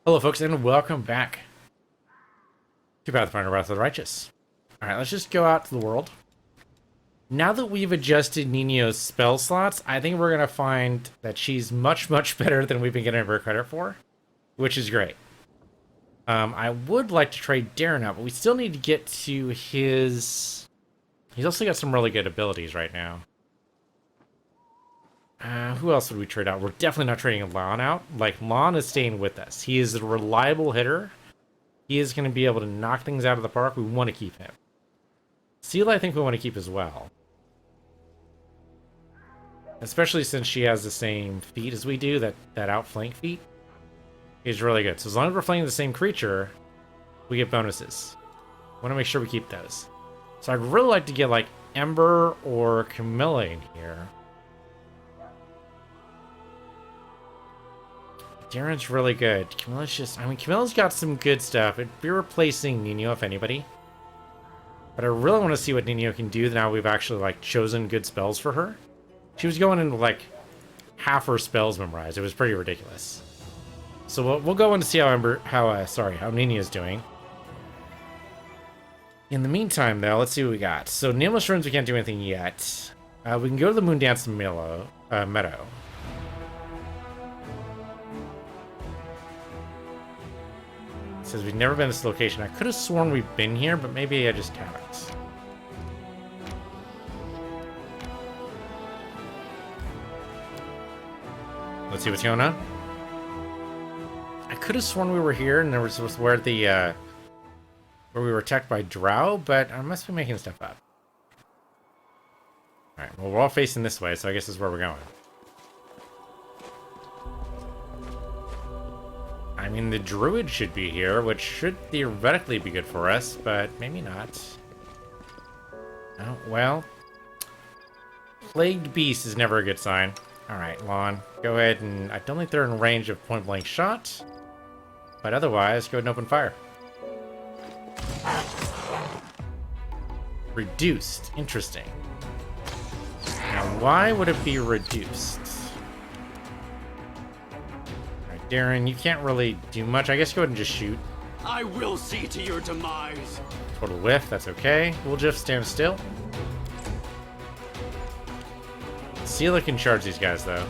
Hello, folks, and welcome back to Pathfinder Wrath of the Righteous. Alright, let's just go out to the world. Now that we've adjusted Nino's spell slots, I think we're going to find that she's much, much better than we've been getting her credit for, which is great. I would like to trade Darren out, but we still need to get to his... He's also got some really good abilities right now. Who else would we trade out? We're definitely not trading Lon out. Like, Lon is staying with us. He is a reliable hitter. He is going to be able to knock things out of the park. We want to keep him. Seal, I think we want to keep as well. Especially since she has the same feat as we do, that outflank feat. Is really good. So as long as we're flanking the same creature, we get bonuses. Want to make sure we keep those. So I'd really like to get, like, Ember or Camilla in here. Darren's really good. Camilla's just... I mean, Camilla's got some good stuff. It'd be replacing Nino, if anybody. But I really want to see what Nino can do now we've actually, like, chosen good spells for her. She was going into, like, half her spells memorized. It was pretty ridiculous. So we'll go in to see how how Nino's doing. In the meantime, though, let's see what we got. So, Nameless Runes, we can't do anything yet. We can go to the Moondance Meadow. Says we've never been to this location. I could have sworn we've been here, but maybe I just haven't. Let's see what's going on. I could have sworn we were here, and there was where the where we were attacked by Drow, but I must be making stuff up. All right. Well, we're all facing this way, so I guess this is where we're going. I mean, the druid should be here, which should theoretically be good for us, but maybe not. Oh, well. Plagued beast is never a good sign. Alright, Lon, go ahead and... I don't think they're in range of point-blank shot, but otherwise, go ahead and open fire. Reduced. Interesting. Now, why would it be reduced? Darren, you can't really do much. I guess go ahead and just shoot. I will see to your demise. Total whiff, that's okay. We'll just stand still. Sela can charge these guys, though.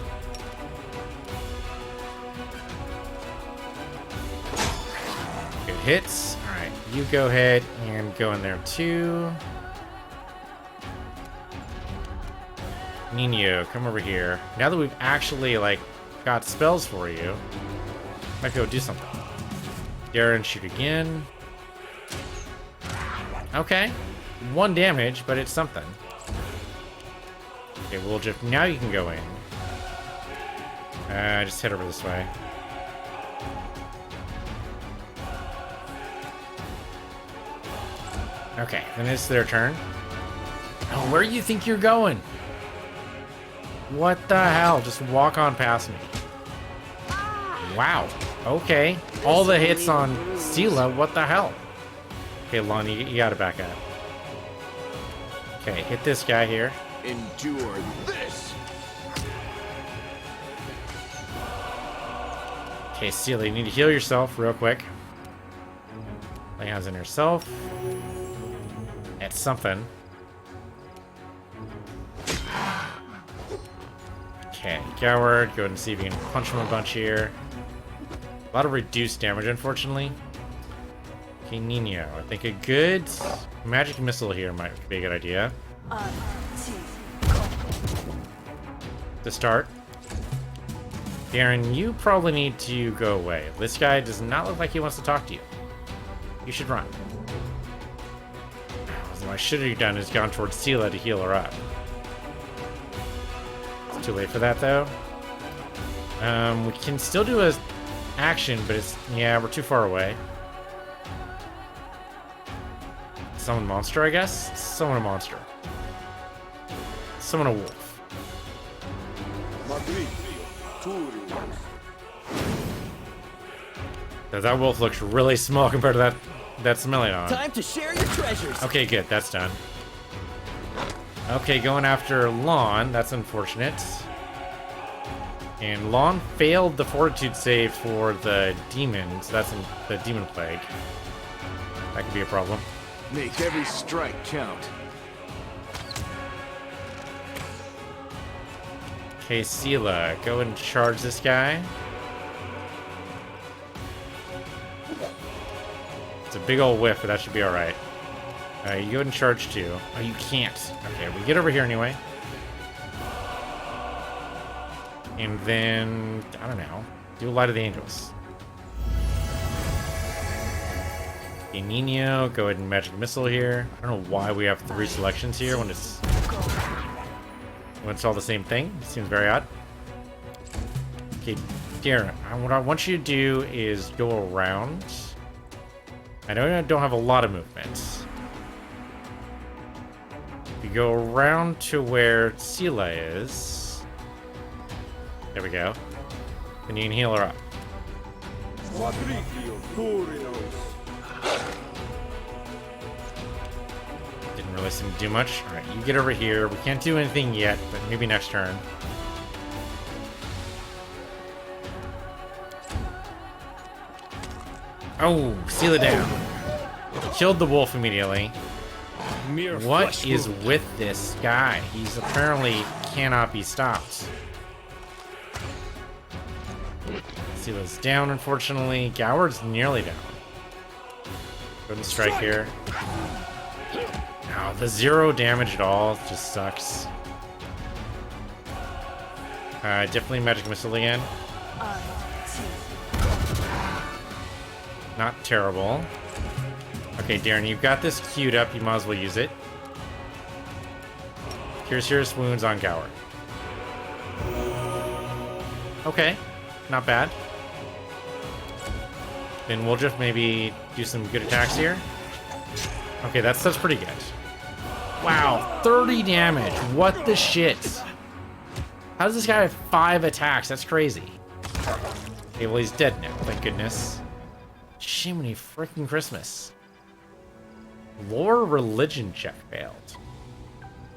Good hits. Alright, you go ahead and go in there, too. Nino, come over here. Now that we've actually, like, got spells for you, might be able to do something. Darren, shoot again. Okay. 1 damage, but it's something. Okay, we'll just... Now you can go in. Just head over this way. Okay, then it's their turn. Oh, where do you think you're going? What the hell? Just walk on past me. Wow. Okay. All the hits on Sela. What the hell? Okay, Lon, you gotta back up. Okay, hit this guy here. Endure this. Okay, Sela, you need to heal yourself real quick. Lay hands on yourself. That's something. Okay, Coward, go ahead and see if you can punch him a bunch here. A lot of reduced damage, unfortunately. Okay, Nino, I think a good magic missile here might be a good idea. To start. Darren, you probably need to go away. This guy does not look like he wants to talk to you. You should run. What I should have done is gone towards Sela to heal her up. Too late for that, though. We can still do a action, but it's... Yeah, we're too far away. Summon monster, I guess? Summon a monster. Summon a wolf. That wolf looks really small compared to that Semblance. Time to share your treasures. Okay, good. That's done. Okay, going after Lon. That's unfortunate. And Lon failed the fortitude save for the demons. That's in the demon plague. That could be a problem. Make every strike count. Okay, Sela, go and charge this guy. It's a big old whiff, but that should be alright. You go and charge too. Oh, you can't. Okay, we get over here anyway. And then, I don't know, do Light of the Angels. Okay, Nino, go ahead and Magic Missile here. I don't know why we have 3 selections here when it's all the same thing. It seems very odd. Okay, Darren, what I want you to do is go around. I know I don't have a lot of movement. You go around to where Sela is. There we go. And you can heal her up. Didn't really seem to do much. Alright, you get over here. We can't do anything yet, but maybe next turn. Oh, seal it down. Killed the wolf immediately. What is with this guy? He's apparently cannot be stopped. Seela's down, unfortunately. Goward's nearly down. Couldn't strike here. Now, the 0 damage at all just sucks. Definitely Magic Missile again. Not terrible. Okay, Darren, you've got this queued up. You might as well use it. Cure Serious Wounds on Goward. Okay, not bad. Then we'll just maybe do some good attacks here. Okay, that's pretty good. Wow, 30 damage. What the shit? How does this guy have 5 attacks? That's crazy. Okay, well, he's dead now, thank goodness. Jiminy freaking Christmas. Lore religion check failed.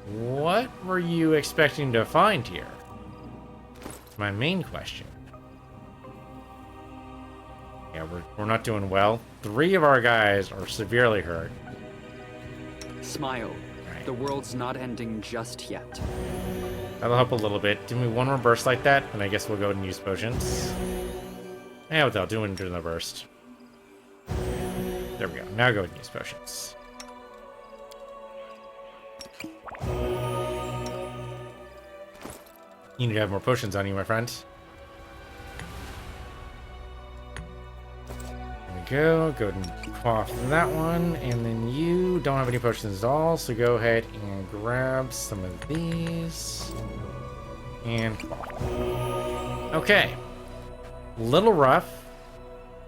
What were you expecting to find here? It's my main question. Yeah, we're not doing well. 3 of our guys are severely hurt. Smile. Right. The world's not ending just yet. That'll help a little bit. Do me one more burst like that, and I guess we'll go and use potions. Yeah, without doing another burst. There we go. Now go and use potions. You need to have more potions on you, my friend. Go ahead and quaff that one, and then you don't have any potions at all, so go ahead and grab some of these and quaff. Okay, little rough.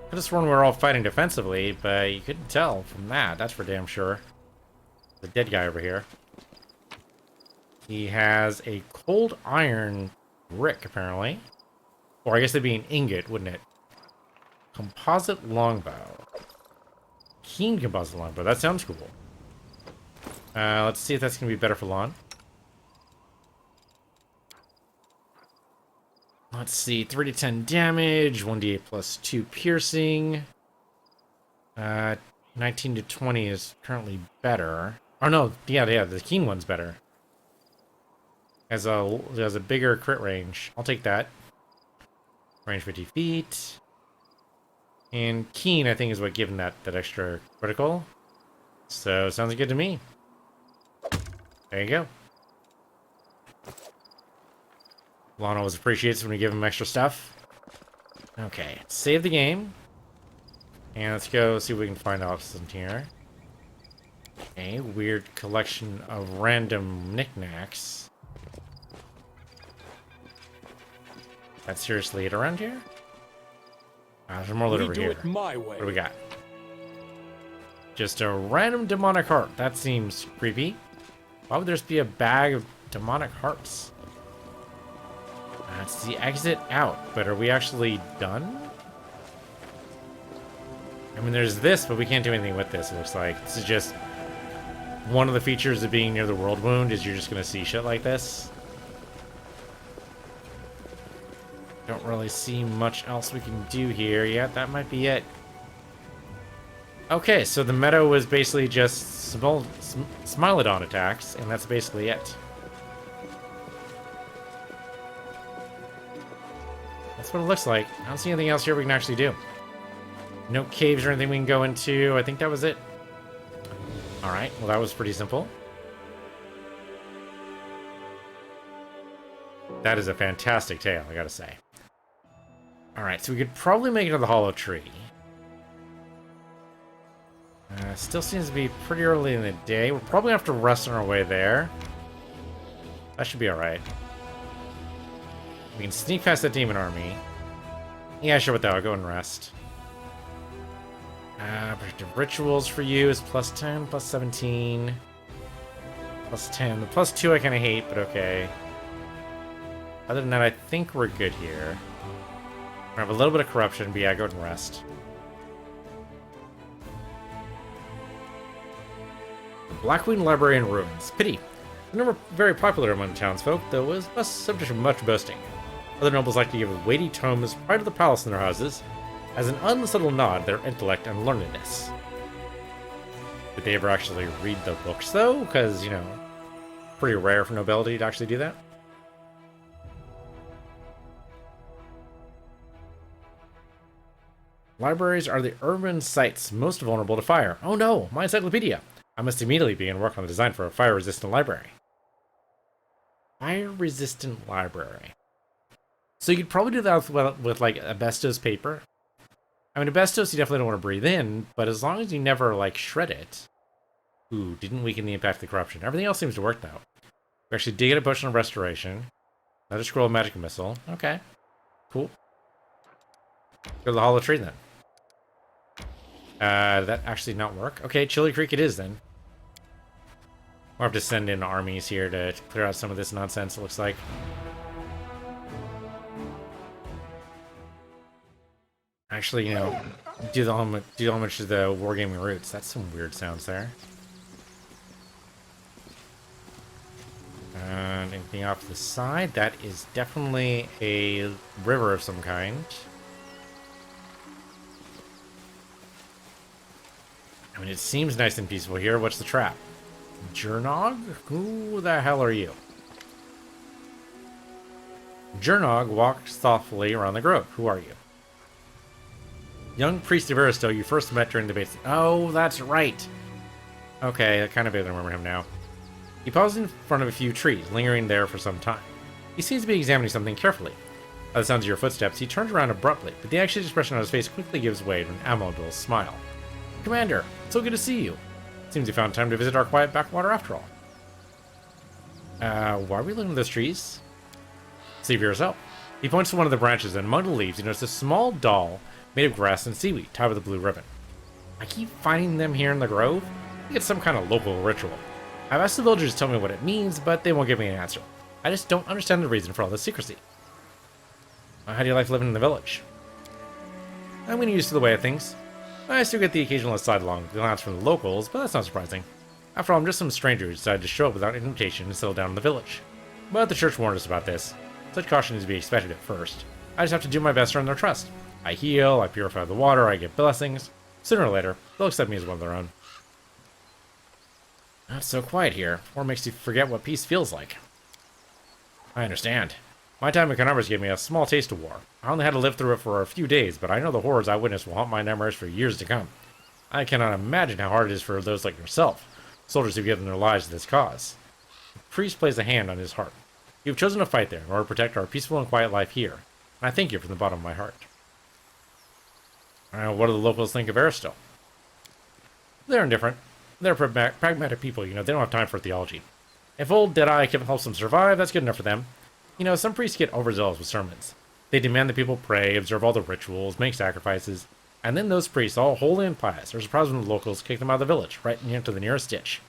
Could have sworn we were all fighting defensively, but you couldn't tell from that. That's for damn sure. The dead guy over here. He has a cold iron brick, apparently, or I guess it'd be an ingot, wouldn't it? Composite longbow. Keen composite longbow. That sounds cool. Let's see if that's going to be better for Lon. Let's see. 3 to 10 damage. 1d8 plus 2 piercing. 19 to 20 is currently better. Oh, no. Yeah. The keen one's better. Has a bigger crit range. I'll take that. Range 50 feet. And keen, I think, is what given that extra critical. So, sounds good to me. There you go. Lon always appreciates when we give him extra stuff. Okay, save the game. And let's go see what we can find out in here. Okay, weird collection of random knickknacks. That's seriously it around here? There's more loot over here. What do we got? Just a random demonic heart. That seems creepy. Why would there just be a bag of demonic hearts? That's the exit out, but are we actually done? I mean, there's this, but we can't do anything with this, it looks like. This is just one of the features of being near the world wound, is you're just going to see shit like this. don't really see much else we can do here yet. That might be it. Okay, so the meadow was basically just Smilodon attacks, and that's basically it. That's what it looks like. I don't see anything else here we can actually do. No caves or anything we can go into. I think that was it. Alright, well that was pretty simple. That is a fantastic tale, I gotta say. Alright, so we could probably make it to the hollow tree. Still seems to be pretty early in the day. We'll probably have to rest on our way there. That should be alright. We can sneak past that demon army. Yeah, sure with that. I'll go and rest. Predictive rituals for you is plus 10, plus 17, plus 10. The plus 2 I kind of hate, but okay. Other than that, I think we're good here. We have a little bit of corruption, but yeah, go and rest. The Blackwing Library in ruins. Pity. Never very popular among townsfolk, though was subject to much boasting. Other nobles like to give weighty tomes pride of the palace in their houses, as an unsubtle nod to their intellect and learnedness. Did they ever actually read the books, though? Because, you know, pretty rare for nobility to actually do that. Libraries are the urban sites most vulnerable to fire. Oh no, my encyclopedia! I must immediately begin work on the design for a fire-resistant library. Fire-resistant library. So you could probably do that with like asbestos paper. I mean, asbestos you definitely don't want to breathe in, but as long as you never like shred it. Ooh, didn't weaken the impact of the corruption. Everything else seems to work though. We actually did get a potion of restoration. Another scroll of magic missile. Okay, cool. Go to the hollow tree then. Did that actually not work? Okay, Chili Creek it is then. We'll have to send in armies here to clear out some of this nonsense, it looks like. Actually, you know, do the homage to the wargaming roots. That's some weird sounds there. And anything off the side? That is definitely a river of some kind. I mean, it seems nice and peaceful here. What's the trap? Jernog? Who the hell are you? Jernog walks thoughtfully around the grove. Who are you? Young priest of Aristo you first met during the base. Oh, that's right. Okay, I kind of barely remember him now. He paused in front of a few trees, lingering there for some time. He seems to be examining something carefully. By the sounds of your footsteps, he turns around abruptly, but the anxious expression on his face quickly gives way to an amiable smile. Commander, so good to see you. Seems you found time to visit our quiet backwater after all. Why are we looking at those trees? See for yourself. He points to one of the branches, and among the leaves, you notice a small doll made of grass and seaweed, tied with a blue ribbon. I keep finding them here in the grove. I think it's some kind of local ritual. I've asked the villagers to tell me what it means, but they won't give me an answer. I just don't understand the reason for all this secrecy. How do you like living in the village? I'm getting used to the way of things. I still get the occasional sidelong glance from the locals, but that's not surprising. After all, I'm just some stranger who decided to show up without invitation and settle down in the village. But the church warned us about this. Such caution is to be expected at first. I just have to do my best to earn their trust. I heal, I purify the water, I get blessings. Sooner or later, they'll accept me as one of their own. It's so quiet here. War makes you forget what peace feels like. I understand. My time in Conarbers gave me a small taste of war. I only had to live through it for a few days, but I know the horrors I witnessed will haunt my memories for years to come. I cannot imagine how hard it is for those like yourself, soldiers who've given their lives to this cause. The priest plays a hand on his heart. You have chosen to fight there in order to protect our peaceful and quiet life here, and I thank you from the bottom of my heart. What do the locals think of Aristo? They're indifferent. They're pragmatic people, you know, they don't have time for theology. If old Deadeye helps them survive, that's good enough for them. You know, some priests get overzealous with sermons. They demand that people pray, observe all the rituals, make sacrifices, and then those priests, all holy and pious, are surprised when the locals kick them out of the village, right into the nearest ditch.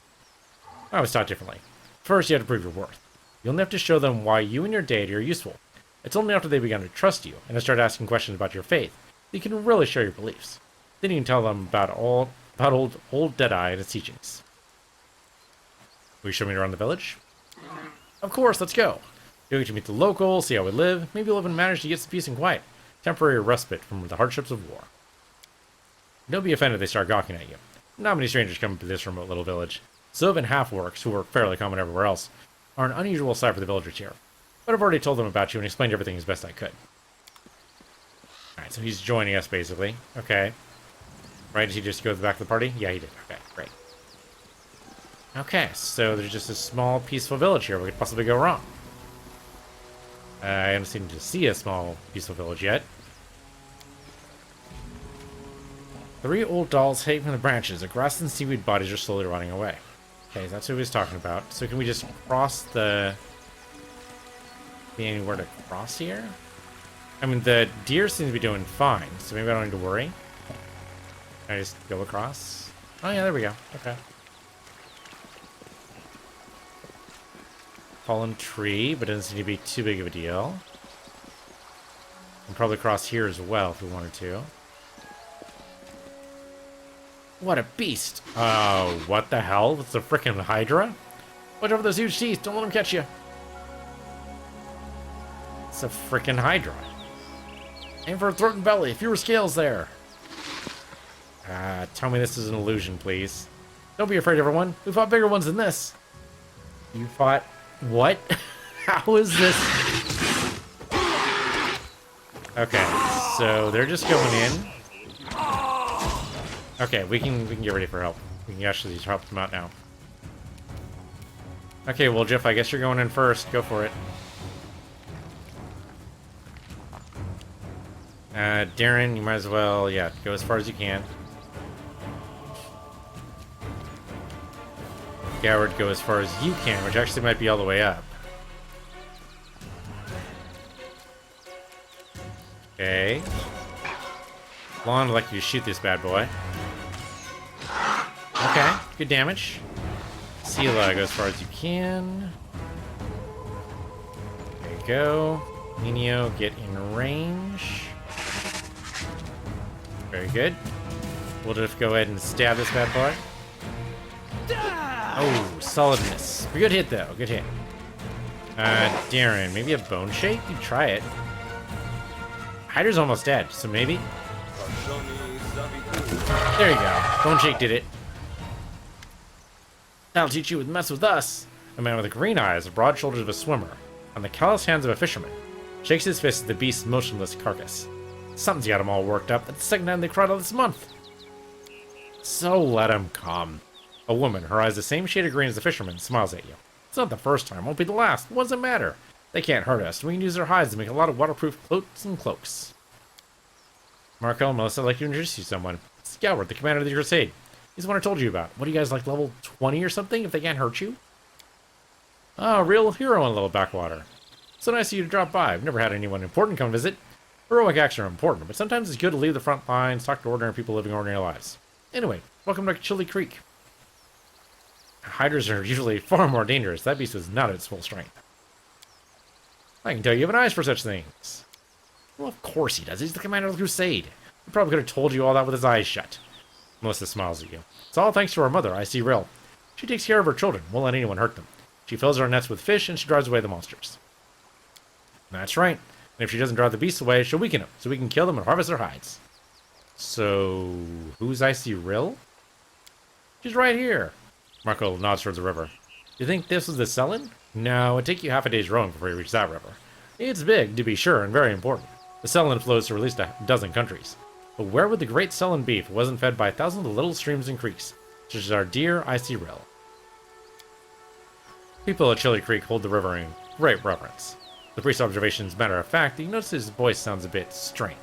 I was taught differently. First, you have to prove your worth. You'll have to show them why you and your deity are useful. It's only after they begin to trust you and to start asking questions about your faith that you can really share your beliefs. Then you can tell them about old Deadeye and his teachings. Will you show me around the village? Of course, let's go. You'll get to meet the locals, see how we live. Maybe you'll even manage to get some peace and quiet. Temporary respite from the hardships of war. Don't be offended if they start gawking at you. Not many strangers come to this remote little village. Sylvan half-orcs, who are fairly common everywhere else, are an unusual sight for the villagers here. But I've already told them about you and explained everything as best I could. Alright, so he's joining us, basically. Okay. Right, did he just go to the back of the party? Yeah, he did. Okay, great. Okay, so there's just a small, peaceful village here. What could possibly go wrong? I haven't seemed to see a small, peaceful village yet. 3 old dolls hang from the branches. The grass and seaweed bodies are slowly rotting away. Okay, that's what he was talking about. So can we just cross the... Be anywhere to cross here? I mean, the deer seem to be doing fine, so maybe I don't need to worry. Can I just go across? Oh yeah, there we go. Okay. Fallen tree, but it doesn't seem to be too big of a deal. And probably cross here as well if we wanted to. What a beast! Oh, what the hell? It's a frickin' Hydra? Watch out for those huge teeth! Don't let them catch you! It's a frickin' Hydra. Aim for a throat and belly. Fewer scales there. Tell me this is an illusion, please. Don't be afraid, everyone. We fought bigger ones than this. You fought... What? How is this? Okay, so they're just going in. Okay, we can get ready for help. We can actually help them out now. Okay, well, Jeff, I guess you're going in first. Go for it. Darren, you might as well, yeah, go as far as you can. Goward, go as far as you can, which actually might be all the way up. Okay. Lon, I'd like you to shoot this bad boy. Okay, good damage. Sela, go as far as you can. There you go. Nino, get in range. Very good. We'll just go ahead and stab this bad boy. Oh, solid miss. Good hit, though. Good hit. Darren, maybe a bone shake? You try it. Hydra's almost dead, so maybe? There you go. Bone shake did it. That'll teach you to mess with us. A man with green eyes, the broad shoulders of a swimmer, and the callous hands of a fisherman, shakes his fist at the beast's motionless carcass. Something's got him all worked up. That's the second time they cried all this month. So let him come. A woman, her eyes the same shade of green as the fisherman, smiles at you. It's not the first time, won't be the last. What does it matter? They can't hurt us. We can use their hides to make a lot of waterproof coats and cloaks. Marco and Melissa, I'd like to introduce you to someone. It's Goward, the commander of the Crusade. He's the one I told you about. What are you guys, like level 20 or something, if they can't hurt you? Oh, real hero in a little backwater. So nice of you to drop by. I've never had anyone important come visit. Heroic acts are important, but sometimes it's good to leave the front lines, talk to ordinary people living ordinary lives. Anyway, welcome to Chili Creek. Hydras are usually far more dangerous. That beast was not at its full strength. I can tell you have an eyes for such things. Well, of course he does. He's the commander of the Crusade. He probably could have told you all that with his eyes shut. Melissa smiles at you. It's all thanks to our mother, Icy Rill. She takes care of her children, won't let anyone hurt them. She fills our nets with fish, and she drives away the monsters. That's right. And if she doesn't drive the beasts away, she'll weaken them, so we can kill them and harvest their hides. So, who's Icy Rill? She's right here. Marco nods towards the river. Do you think this was the Selin? No, it'd take you half a day's rowing before you reach that river. It's big, to be sure, and very important. The Selin flows through at least a dozen countries. But where would the great Selin be if it wasn't fed by thousands of little streams and creeks, such as our dear Icy Rill? People at Chili Creek hold the river in great reverence. The priest's observations matter of fact, you notice his voice sounds a bit strained.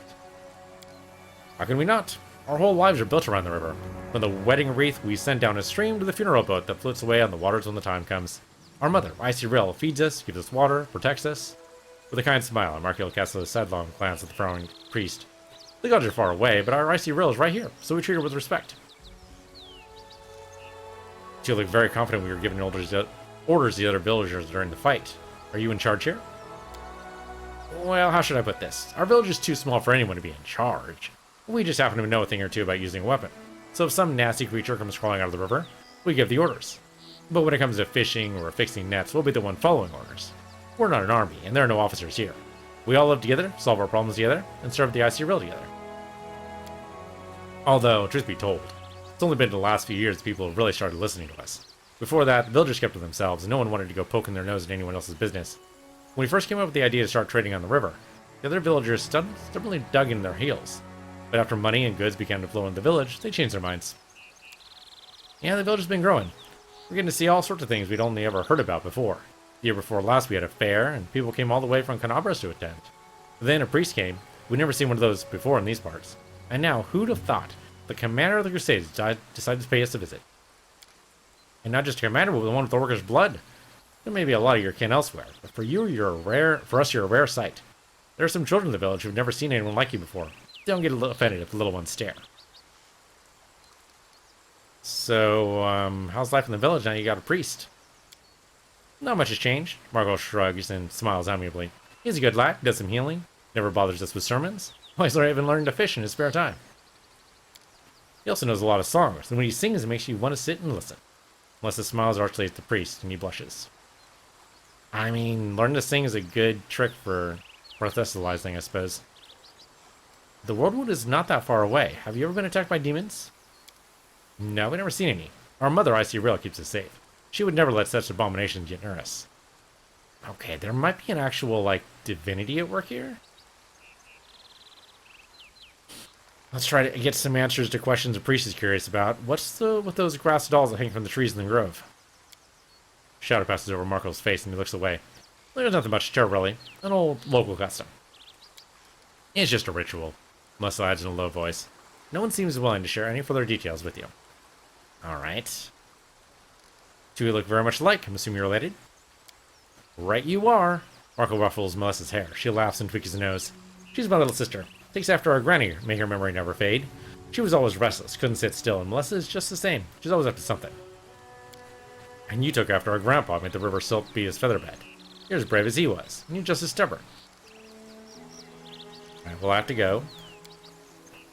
How can we not? Our whole lives are built around the river. From the wedding wreath we send down a stream to the funeral boat that floats away on the waters when the time comes. Our mother, Icy Rill, feeds us, gives us water, protects us. With a kind smile, Markiel casts a sidelong glance at the frowning priest. The gods are far away, but our Icy Rill is right here, so we treat her with respect. She looked very confident we were giving orders to the other villagers during the fight. Are you in charge here? Well, how should I put this? Our village is too small for anyone to be in charge. We just happen to know a thing or two about using a weapon. So if some nasty creature comes crawling out of the river, we give the orders. But when it comes to fishing or fixing nets, we'll be the one following orders. We're not an army, and there are no officers here. We all live together, solve our problems together, and serve the IC Rail together. Although, truth be told, it's only been the last few years that people have really started listening to us. Before that, the villagers kept to themselves, and no one wanted to go poking their nose in anyone else's business. When we first came up with the idea to start trading on the river, the other villagers stubbornly dug in their heels. But after money and goods began to flow in the village, they changed their minds. Yeah, the village has been growing. We're getting to see all sorts of things we'd only ever heard about before. The year before last, we had a fair, and people came all the way from Canabras to attend. Then a priest came. We'd never seen one of those before in these parts. And now, who'd have thought the commander of the Crusades decided to pay us a visit? And not just a commander, but the one with the workers' blood. There may be a lot of your kin elsewhere, but for us, you're a rare sight. There are some children in the village who've never seen anyone like you before. Don't get offended if the little ones stare. So, how's life in the village now you got a priest? Not much has changed. Margot shrugs and smiles amiably. He's a good lad, does some healing, never bothers us with sermons. Well, he's even learning to fish in his spare time. He also knows a lot of songs, and when he sings, it makes you want to sit and listen. Melissa smiles archly at the priest, and he blushes. I mean, learning to sing is a good trick for Thessalizing, I suppose. The Worldwood is not that far away. Have you ever been attacked by demons? No, we've never seen any. Our mother, IC Rail, keeps us safe. She would never let such abominations get near us. Okay, there might be an actual, like, divinity at work here? Let's try to get some answers to questions a priest is curious about. What's with those grass dolls that hang from the trees in the grove? Shadow passes over Marco's face and he looks away. There's nothing much to really. An old local custom. It's just a ritual, Melissa adds in a low voice. No one seems willing to share any further details with you. Alright. Do we look very much alike? I'm assuming you're related? Right you are. Marco ruffles Melissa's hair. She laughs and tweaks his nose. She's my little sister. Takes after our granny, may her memory never fade. She was always restless, couldn't sit still, and Melissa is just the same. She's always up to something. And you took after our grandpa, made the river silt be his featherbed. You're as brave as he was, and you're just as stubborn. Alright, we'll have to go.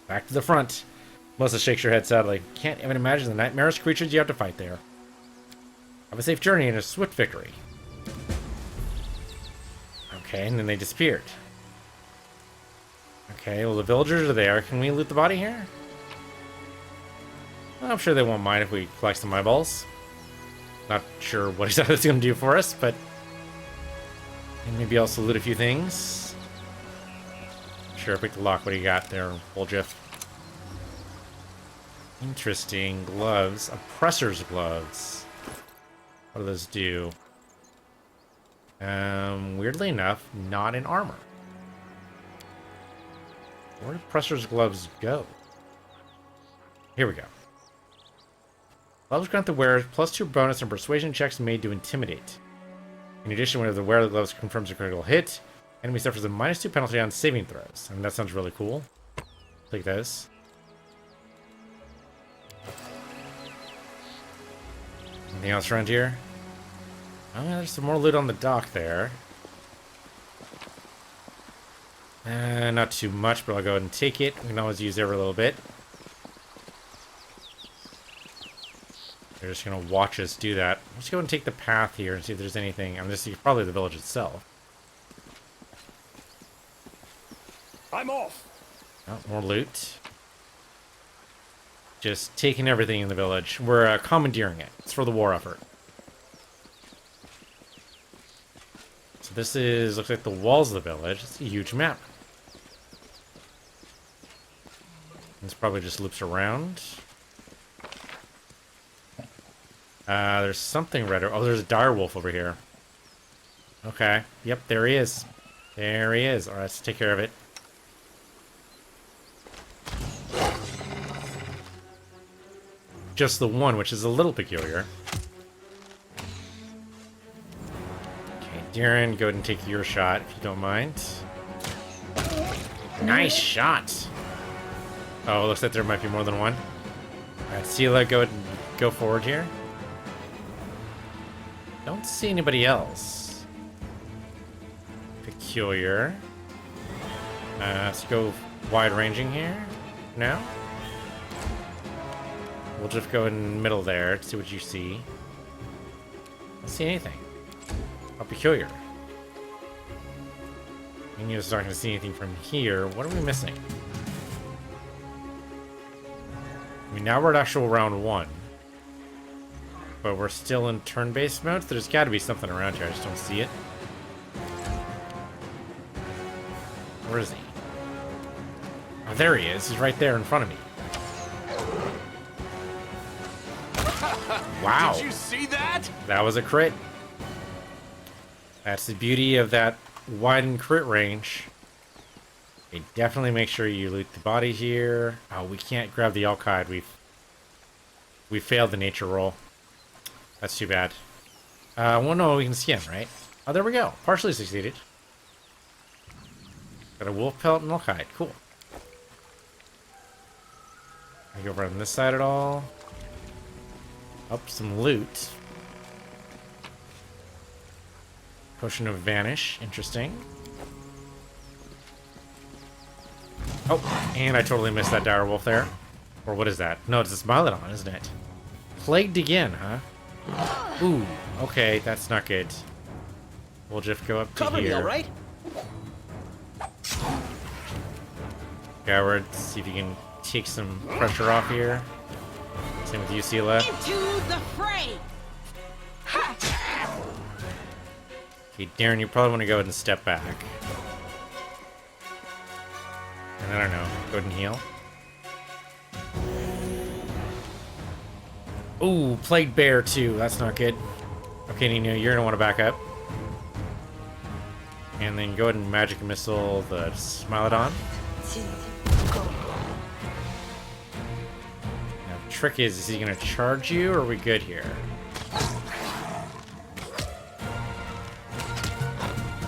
Back to the front. Melissa shakes her head sadly. Can't even imagine the nightmarish creatures you have to fight there. Have a safe journey and a swift victory. Okay, and then they disappeared. Okay, well the villagers are there. Can we loot the body here? Well, I'm sure they won't mind if we collect some eyeballs. Not sure what exactly it's going to do for us, but... And maybe also loot a few things. Sure, pick the lock. What do you got there, Woljeff? Interesting. Gloves. Oppressor's gloves. What do those do? Weirdly enough, not in armor. Where do Oppressor's gloves go? Here we go. Gloves grant the wearer +2 bonus on persuasion checks made to intimidate. In addition, whenever the wearer of the gloves confirms a critical hit, enemy suffers a -2 penalty on saving throws. I mean, that sounds really cool. Take those. Anything else around here? Oh, yeah, there's some more loot on the dock there. Not too much, but I'll go ahead and take it. We can always use every little bit. They're just going to watch us do that. Let's go and take the path here and see if there's anything. I'm just probably the village itself. I'm off. Oh, more loot. Just taking everything in the village. We're commandeering it. It's for the war effort. So this looks like the walls of the village. It's a huge map. This probably just loops around. There's something red. Oh, there's a dire wolf over here. Okay. Yep, there he is. There he is. Alright, let's take care of it. Just the one, which is a little peculiar. Okay, Darren, go ahead and take your shot, if you don't mind. Nice shot! Oh, it looks like there might be more than one. Alright, Sela, go ahead and go forward here. Don't see anybody else. Peculiar. Let's go wide-ranging here. Now. We'll just go in the middle there to see what you see. Don't see anything. How peculiar. Minio's not going to see anything from here. What are we missing? I mean, now we're at actual round 1. But we're still in turn-based mode. So there's got to be something around here. I just don't see it. Where is he? Oh, there he is. He's right there in front of me. Wow. Did you see that? That was a crit. That's the beauty of that widened crit range. Okay, definitely make sure you loot the body here. Oh, we can't grab the Owlcat. We failed the nature roll. That's too bad. Well, no, we can skin, right? Oh, there we go. Partially succeeded. Got a wolf pelt and Owlcat. Cool. Can I go over on this side at all? Up some loot. Potion of Vanish. Interesting. Oh, and I totally missed that dire wolf there. Or what is that? No, it's a Smilodon, isn't it? Plagued again, huh? Ooh, okay, that's not good. We'll just go up to Cover here. me, all right? Goward, see if you can take some pressure off here. Same with you, Sela. Into the fray! Okay, Darren, you probably want to go ahead and step back. And I don't know, go ahead and heal. Ooh, Plagued Bear too, that's not good. Okay, Nino, you're gonna want to back up. And then go ahead and Magic Missile the Smilodon. Now, the trick is he gonna charge you, or are we good here?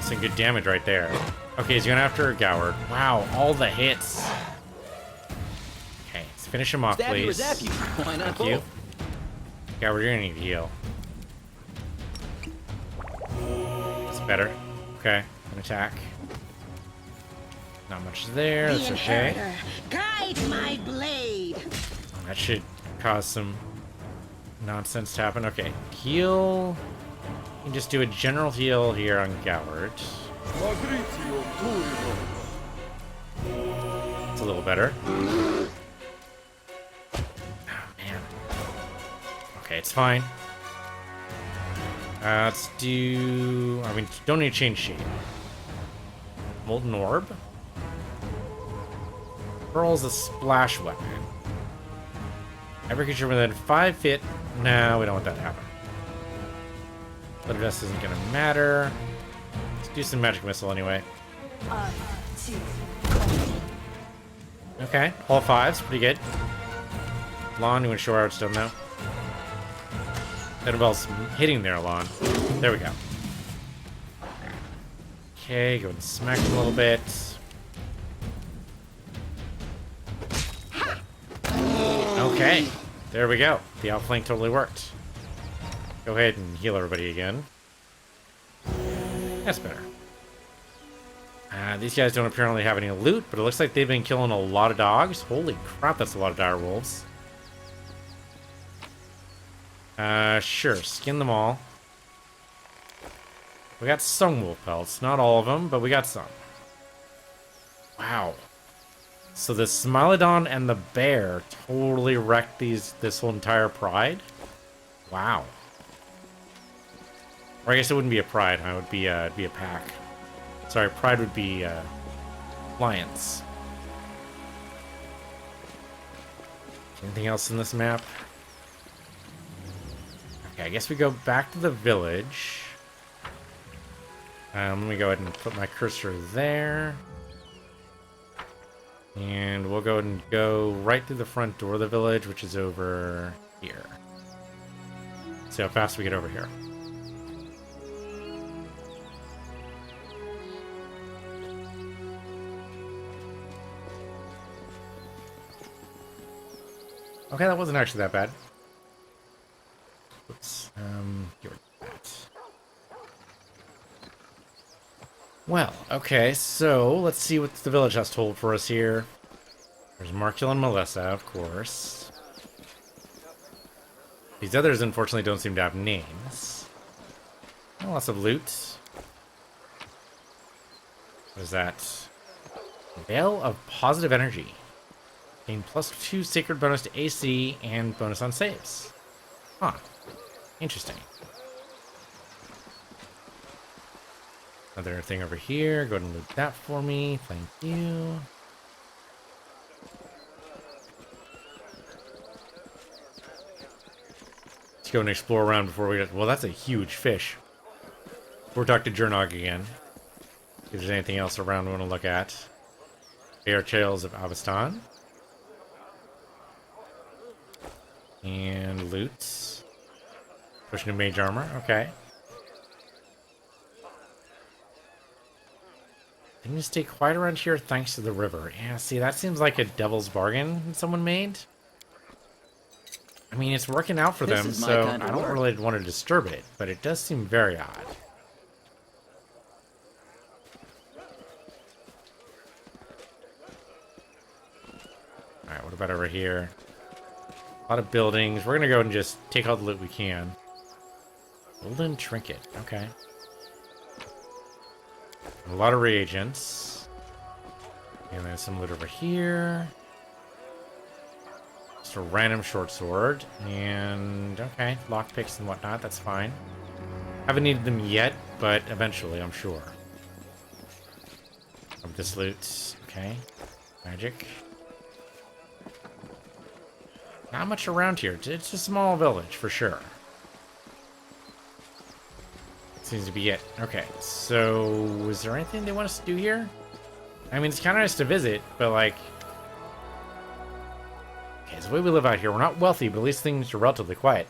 Some good damage right there. Okay, he's going after a Goward. Wow, all the hits. Okay, let's finish him off, Stab you or please. zap you. Why not Thank you. both? Goward, you're gonna need to heal. It's better. Okay, an attack. Not much there, The that's okay. inheritor, guide my blade! Oh, that should cause some nonsense to happen. Okay, heal. You can just do a general heal here on Goward. It's a little better. Oh, man. Okay, it's fine. Let's do... I mean, don't need to change shape. Molten Orb. Hurls a splash weapon. Every creature within 5 feet. No, we don't want that to happen. Blood Vest isn't gonna matter. Let's do some Magic Missile anyway. Okay, all 5s, pretty good. Lon, you want to show how it's done though? That involves hitting there, Lon. There we go. Okay, go and smack him a little bit. Okay, there we go. The outflank totally worked. Go ahead and heal everybody again. That's better. These guys don't apparently have any loot, but it looks like they've been killing a lot of dogs. Holy crap, that's a lot of dire wolves. Sure, skin them all. We got some wolf pelts. Not all of them, but we got some. Wow. So the Smilodon and the bear totally wrecked this whole entire pride? Wow. Or I guess it wouldn't be a pride, huh? It would be it'd be a pack. Sorry, pride would be lions. Anything else in this map? Okay, I guess we go back to the village. Let me go ahead and put my cursor there. And we'll go ahead and go right through the front door of the village, which is over here. See how fast we get over here. Okay, that wasn't actually that bad. Oops. Get rid of that. Well, okay, so let's see what the village has to hold for us here. There's Marcula and Melissa, of course. These others, unfortunately, don't seem to have names. Oh, lots of loot. What is that? Veil of Positive Energy. Gain +2 sacred bonus to AC and bonus on saves. Huh. Interesting. Another thing over here. Go ahead and loot that for me. Thank you. Let's go and explore around before we get... Well, that's a huge fish. We'll talk to Jurnog again. If there's anything else around we want to look at. Air Trails of Avestan. And loots. Pushing to mage armor. Okay. Things stay quiet around here thanks to the river. Yeah, see, that seems like a devil's bargain someone made. I mean, it's working out for them, so I don't really want to disturb it, but it does seem very odd. Alright, what about over here? A lot of buildings. We're gonna go and just take all the loot we can. Golden trinket. Okay. A lot of reagents. And then some loot over here. Just a random short sword. And, okay, lockpicks and whatnot. That's fine. Haven't needed them yet, but eventually, I'm sure. Of this loot. Okay. Magic. Not much around here. It's a small village, for sure. Seems to be it. Okay, so is there anything they want us to do here? I mean, it's kind of nice to visit, but like... Okay, it's the way we live out here. We're not wealthy, but at least things are relatively quiet.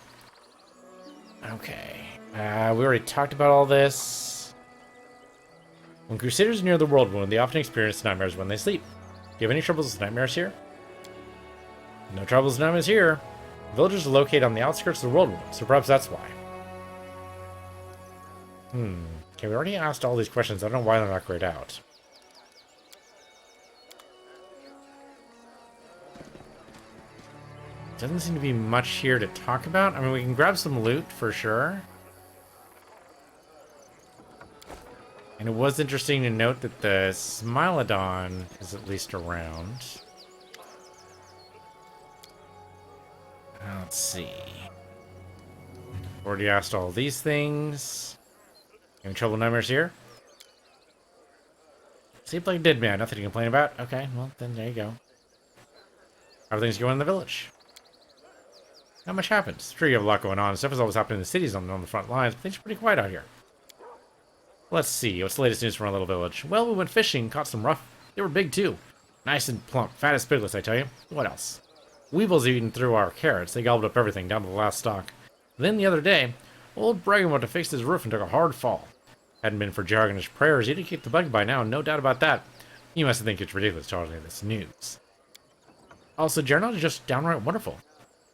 Okay. We already talked about all this. When Crusaders near the World Wound, they often experience nightmares when they sleep. Do you have any troubles with nightmares here? No troubles with nightmares here. The villagers are located on the outskirts of the World Wound, so perhaps that's why. Okay, we already asked all these questions. I don't know why they're not grayed out. Doesn't seem to be much here to talk about. I mean, we can grab some loot for sure. And it was interesting to note that the Smilodon is at least around. Let's see. Already asked all these things. Any trouble with nightmares here? Sleep like a dead man. Nothing to complain about? Okay, well, then there you go. How are things going in the village? Not much happens. Sure, you have a lot going on. Stuff is always happening in the cities on the front lines, but things are pretty quiet out here. Let's see. What's the latest news from our little village? Well, we went fishing, caught some rough. They were big, too. Nice and plump. Fat as piglets, I tell you. What else? Weevils eaten through our carrots. They gobbled up everything, down to the last stalk. Then the other day, old Bragan went to fix his roof and took a hard fall. Hadn't been for Jarg and his prayers, he'd have kicked the bucket by now, no doubt about that. You must think it's ridiculous telling me this news. Also, Jarnot is just downright wonderful.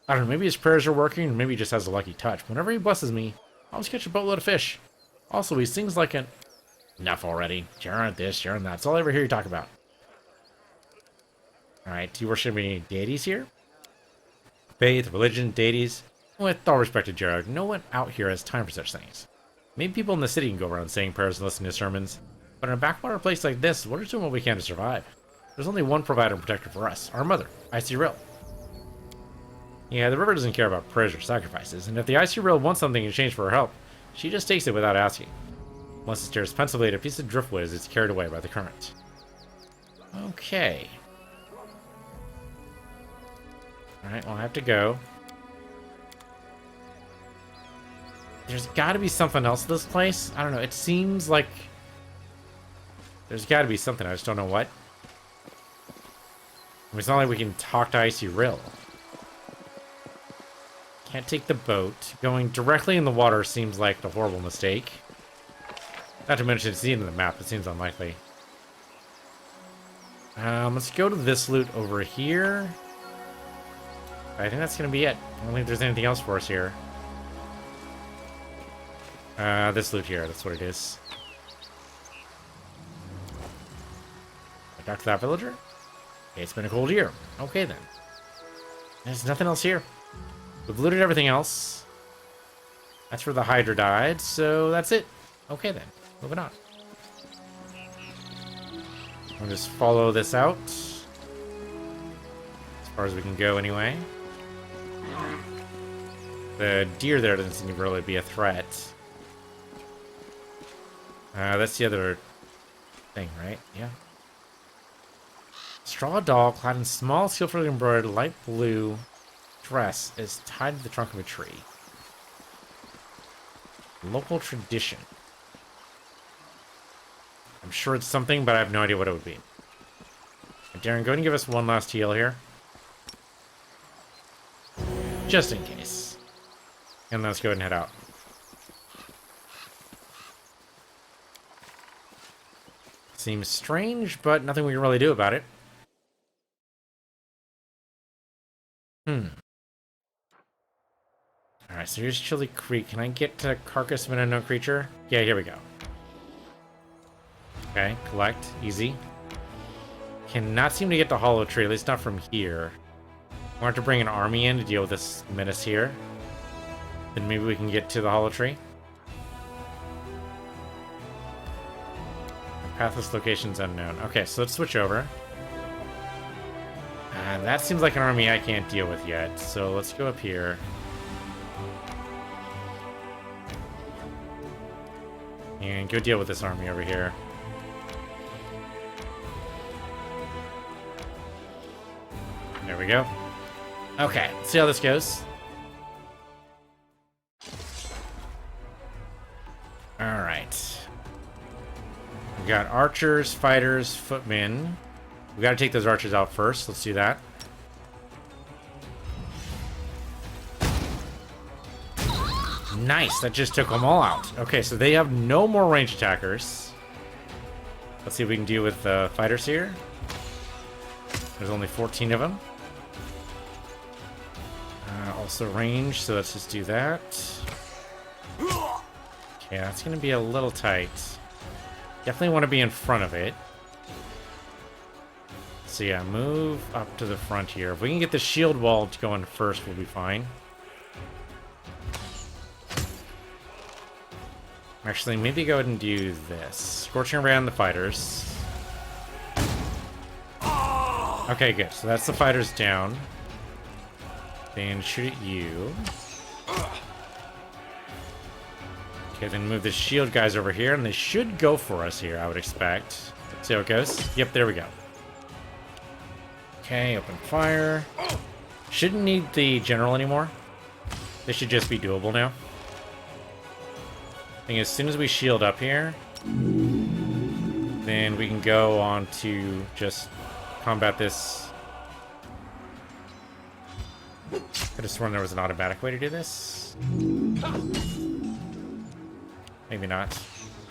I don't know, maybe his prayers are working, or maybe he just has a lucky touch. Whenever he blesses me, I always catch a boatload of fish. Also, he sings like an... Enough already. Jarnot this, Jarnot that. That's all I ever hear you talk about. Alright, do you worship any deities here? Faith, religion, deities? With all respect to Jarg, no one out here has time for such things. Maybe people in the city can go around saying prayers and listening to sermons, but in a backwater place like this, we're just doing what we can to survive. There's only one provider and protector for us, our mother, Icy Rill. Yeah, the river doesn't care about prayers or sacrifices, and if the Icy Rill wants something in exchange for her help, she just takes it without asking. Once it stares pensively at a piece of driftwood as it's carried away by the current. Okay. Alright, well, I have to go. There's got to be something else to this place. I don't know. It seems like there's got to be something. I just don't know what. I mean, it's not like we can talk to Icy Rill. Can't take the boat. Going directly in the water seems like a horrible mistake. Not to mention it's the end of the map. It seems unlikely. Let's go to this loot over here. I think that's going to be it. I don't think there's anything else for us here. This loot here, that's what it is. Back to that villager? It's been a cold year. Okay then. There's nothing else here. We've looted everything else. That's where the Hydra died, so that's it. Okay then, moving on. We'll just follow this out. As far as we can go, anyway. The deer there doesn't seem to really be a threat. That's the other thing, right? Yeah. Straw doll clad in small, skillfully embroidered light blue dress is tied to the trunk of a tree. Local tradition. I'm sure it's something, but I have no idea what it would be. Darren, go ahead and give us one last heal here. Just in case. And let's go ahead and head out. Seems strange, but nothing we can really do about it. Alright, so here's Chili Creek. Can I get to Carcass of an Unknown Creature? Yeah, here we go. Okay, collect. Easy. Cannot seem to get to Hollow Tree, at least not from here. We'll have to bring an army in to deal with this menace here. Then maybe we can get to the Hollow Tree. Pathless locations unknown. Okay, so let's switch over. And that seems like an army I can't deal with yet, so let's go up here. And go deal with this army over here. There we go. Okay, let's see how this goes. Alright. We got archers, fighters, footmen. We gotta take those archers out first. Let's do that. Nice, that just took them all out. Okay, so they have no more ranged attackers. Let's see if we can deal with the fighters here. There's only 14 of them. Also range, so let's just do that. Okay, that's gonna be a little tight. Definitely want to be in front of it. So yeah, move up to the front here. If we can get the shield wall going first, we'll be fine. Actually, maybe go ahead and do this. Scorching around the fighters. Okay, good. So that's the fighters down. Then shoot at you. Okay, then move the shield guys over here, and they should go for us here, I would expect. See how it goes? Yep, there we go. Okay, open fire. Shouldn't need the general anymore. This should just be doable now. I think as soon as we shield up here, then we can go on to just combat this. Could have sworn there was an automatic way to do this. Maybe not.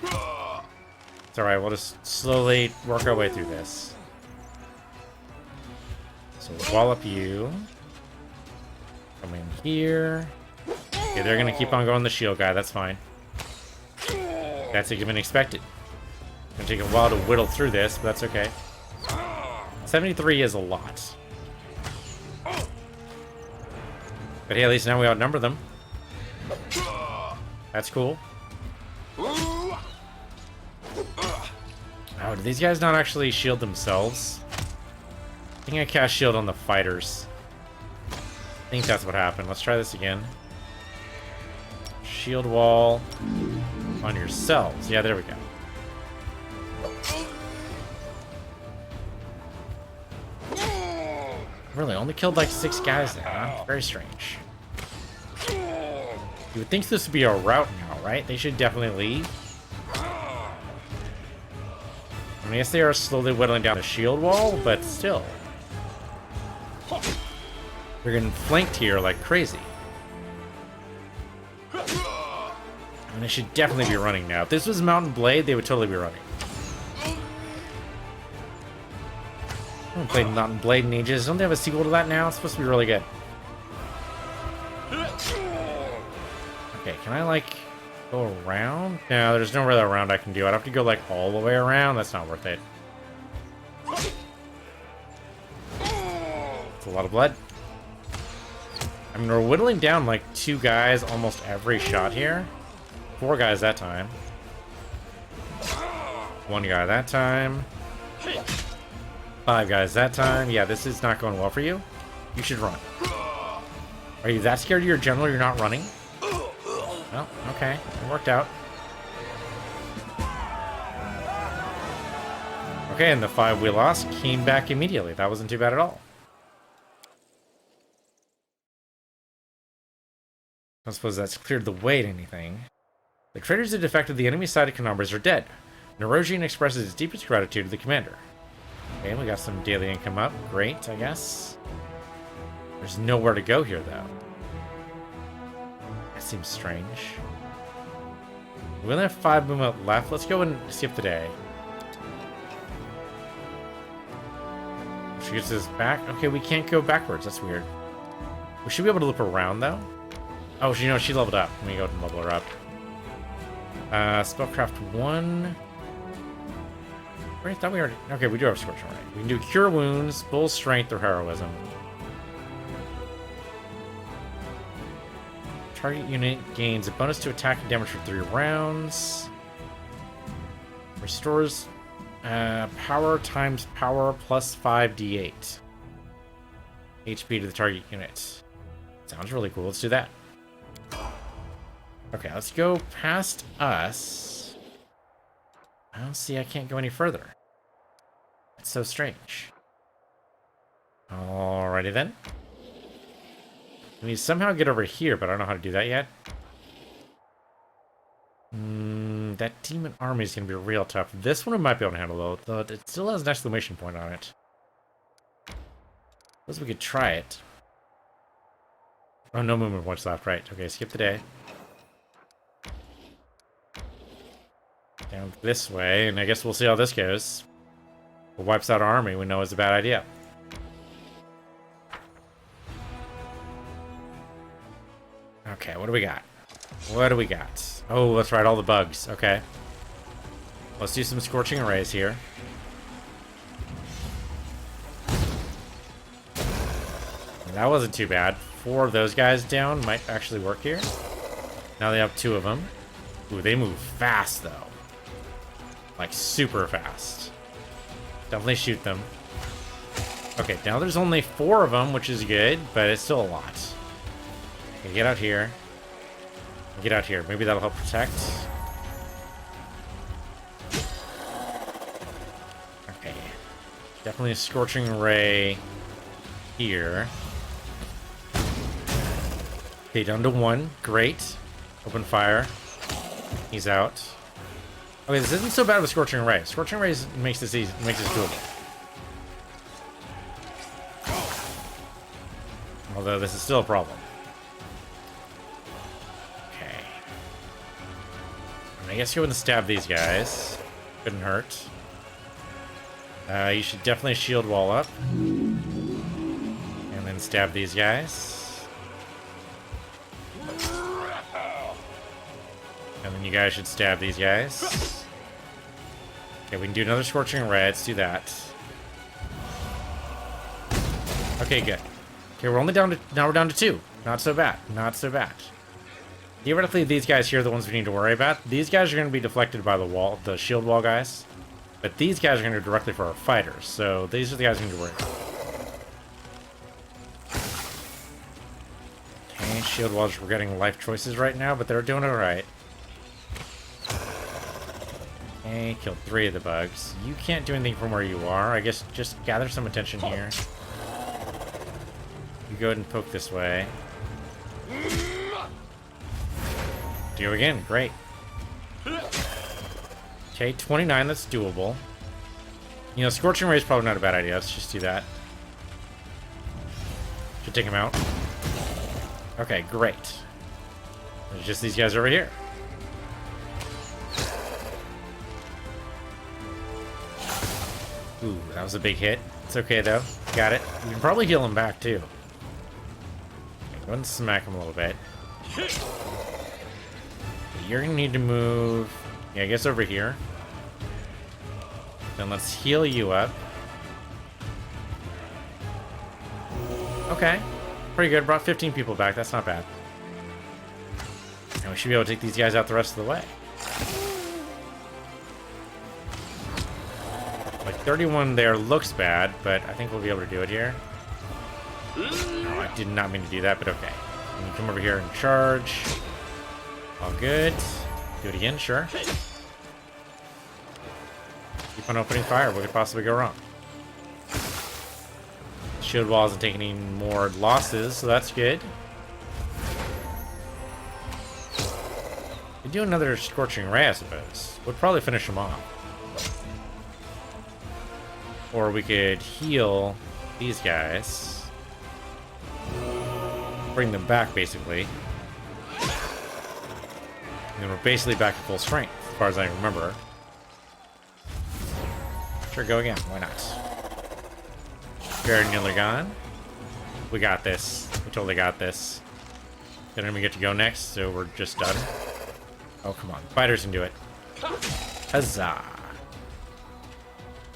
It's alright, we'll just slowly work our way through this. So we'll wallop you. Come in here. Okay, they're gonna keep on going the shield guy, that's fine. That's even expected. Gonna take a while to whittle through this, but that's okay. 73 is a lot. But hey, at least now we outnumber them. That's cool. Oh, do these guys not actually shield themselves? I think I cast shield on the fighters. I think that's what happened. Let's try this again. Shield wall on yourselves. Yeah, there we go. Really, only killed like 6 guys there, huh? Very strange. You would think this would be a rout now, right? They should definitely leave. I mean, yes, they are slowly whittling down the shield wall, but still. They're getting flanked here like crazy. I mean, they should definitely be running now. If this was Mountain Blade, they would totally be running. I haven't played Mountain Blade in ages. Don't they have a sequel to that now? It's supposed to be really good. Okay, can I, like, go around? No, there's no other around I can do. I'd have to go, like, all the way around. That's not worth it. It's a lot of blood. I mean, we're whittling down, like, 2 guys almost every shot here. 4 guys that time. 1 guy that time. 5 guys that time. Yeah, this is not going well for you. You should run. Are you that scared of your general you're not running? Well, okay. It worked out. Okay, and the 5 we lost came back immediately. That wasn't too bad at all. I don't suppose that's cleared the way to anything. The traitors who defected the enemy side of Canambras are dead. Nerosian expresses his deepest gratitude to the commander. Okay, we got some daily income up. Great, I guess. There's nowhere to go here, though. That seems strange. We only have 5 movement left. Let's go and skip the day. She gets us back. Okay, we can't go backwards. That's weird. We should be able to loop around, though. Oh, you know, she leveled up. Let me go and level her up. Spellcraft 1. I thought we already... Okay, we do have Scorching Ray. We can do Cure Wounds, Bull Strength, or Heroism. Target unit gains a bonus to attack and damage for 3 rounds. Restores power times power plus 5d8. HP to the target unit. Sounds really cool. Let's do that. Okay, let's go past us. I don't see I can't go any further. It's so strange. Alrighty then. We need to somehow get over here, but I don't know how to do that yet. That demon army is going to be real tough. This one we might be able to handle, though it still has an exclamation point on it. Suppose we could try it. Oh, no movement points left. Right. Okay, skip the day. Down this way, and I guess we'll see how this goes. If it wipes out our army, we know it's a bad idea. Okay, what do we got? What do we got? Oh, let's ride all the bugs. Okay. Let's do some Scorching Arrays here. And that wasn't too bad. 4 of those guys down might actually work here. Now they have 2 of them. Ooh, they move fast, though. Like, super fast. Definitely shoot them. Okay, now there's only 4 of them, which is good, but it's still a lot. Okay, get out here. Get out here. Maybe that'll help protect. Okay. Definitely a Scorching Ray here. Okay, down to 1. Great. Open fire. He's out. Okay, this isn't so bad with Scorching Ray. Scorching Ray makes this easy, makes this doable. Although this is still a problem. Okay. I guess you wouldn't stab these guys. Couldn't hurt. You should definitely shield wall up. And then stab these guys. And then you guys should stab these guys. Okay, we can do another Scorching Ray. Let's do that. Okay, good. Okay, we're only down to... Now we're down to 2. Not so bad. Not so bad. Theoretically, these guys here are the ones we need to worry about. These guys are going to be deflected by the wall, the shield wall guys. But these guys are going to go directly for our fighters. So these are the guys we need to worry about. Okay, shield walls, we're getting life choices right now, but they're doing it right. Okay, killed 3 of the bugs. You can't do anything from where you are. I guess just gather some attention here. You go ahead and poke this way. Do again. Great. Okay, 29. That's doable. You know, Scorching Ray is probably not a bad idea. Let's just do that. Should take him out. Okay, great. There's just these guys over here. Ooh, that was a big hit. It's okay, though. Got it. We can probably heal him back, too. Okay, go ahead and smack him a little bit. You're gonna need to move... Yeah, I guess over here. Then let's heal you up. Okay. Pretty good. Brought 15 people back. That's not bad. And we should be able to take these guys out the rest of the way. Like 31 there looks bad, but I think we'll be able to do it here. Oh, I did not mean to do that, but okay. And you come over here and charge. All good. Do it again, sure. Keep on opening fire. What could possibly go wrong? Shield wall isn't taking any more losses, so that's good. We do another Scorching Ray, I suppose. Would probably finish him off. Or we could heal these guys. Bring them back, basically. And then we're basically back at full strength, as far as I remember. Sure, go again. Why not? Very nearly gone. We got this. We totally got this. Didn't even get to go next, so we're just done. Oh, come on. Fighters can do it. Huzzah.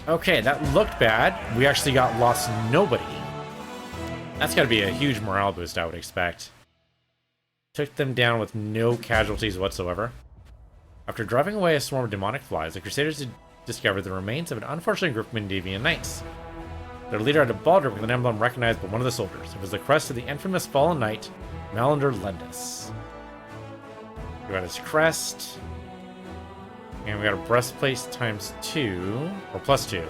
Okay, that looked bad. We actually lost nobody. That's got to be a huge morale boost, I would expect. Took them down with no casualties whatsoever. After driving away a swarm of demonic flies, the Crusaders discovered the remains of an unfortunate group of Mendevian knights. Their leader had a baldric with an emblem recognized by one of the soldiers. It was the crest of the infamous fallen knight, Malander Lendus. We got his crest. And we got a breastplate ×2, or +2.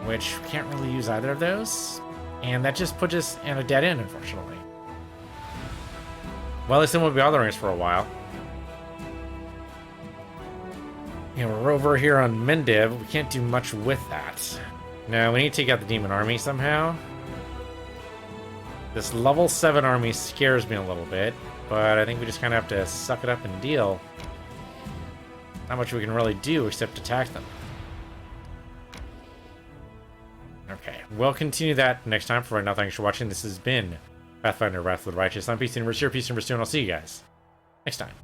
Which we can't really use either of those. And that just puts us in a dead end, unfortunately. Well, at least it won't be bothering us for a while. And we're over here on Mendev. We can't do much with that. Now, we need to take out the demon army somehow. This level 7 army scares me a little bit, but I think we just kind of have to suck it up and deal. Not much we can really do except attack them. Okay, we'll continue that next time. For right now, thanks for watching. This has been Pathfinder Wrath of the Righteous. I'm Peace Universe, your Peace Universe 2, and I'll see you guys next time.